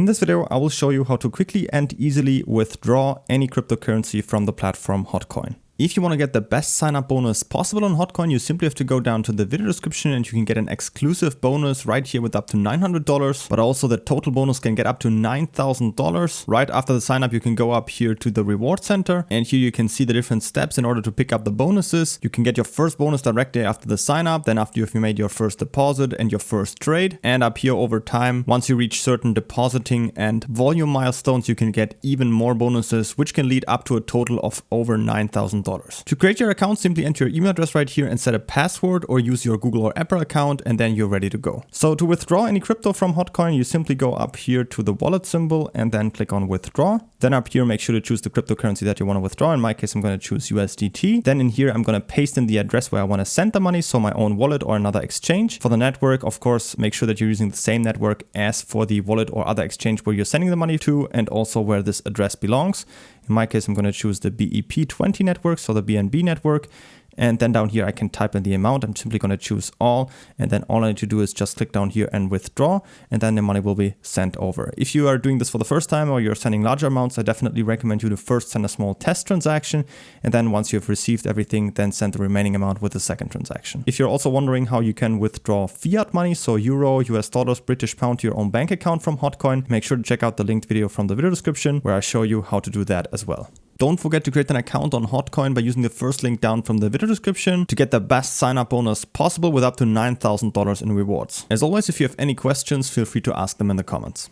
In this video, I will show you how to quickly and easily withdraw any cryptocurrency from the platform Hotcoin. If you want to get the best sign-up bonus possible on Hotcoin, you simply have to go down to the video description and you can get an exclusive bonus right here with up to $900, but also the total bonus can get up to $9,000. Right after the sign-up, you can go up here to the reward center and here you can see the different steps in order to pick up the bonuses. You can get your first bonus directly after the sign-up, then after you've made your first deposit and your first trade. And up here over time, once you reach certain depositing and volume milestones, you can get even more bonuses, which can lead up to a total of over $9,000. To create your account, simply enter your email address right here and set a password or use your Google or Apple account and then you're ready to go. So to withdraw any crypto from Hotcoin, you simply go up here to the wallet symbol and then click on withdraw. Then up here, make sure to choose the cryptocurrency that you want to withdraw. In my case, I'm going to choose USDT. Then in here, I'm going to paste in the address where I want to send the money, so my own wallet or another exchange. For the network, of course, make sure that you're using the same network as for the wallet or other exchange where you're sending the money to and also where this address belongs. In my case, I'm going to choose the BEP20 network, so the BNB network. And then down here, I can type in the amount. I'm simply going to choose all. And then all I need to do is just click down here and withdraw. And then the money will be sent over. If you are doing this for the first time or you're sending larger amounts, I definitely recommend you to first send a small test transaction. And then once you've received everything, then send the remaining amount with the second transaction. If you're also wondering how you can withdraw fiat money, so euro, US dollars, British pound to your own bank account from Hotcoin, make sure to check out the linked video from the video description where I show you how to do that as well. Don't forget to create an account on Hotcoin by using the first link down from the video description to get the best sign-up bonus possible with up to $9,000 in rewards. As always, if you have any questions, feel free to ask them in the comments.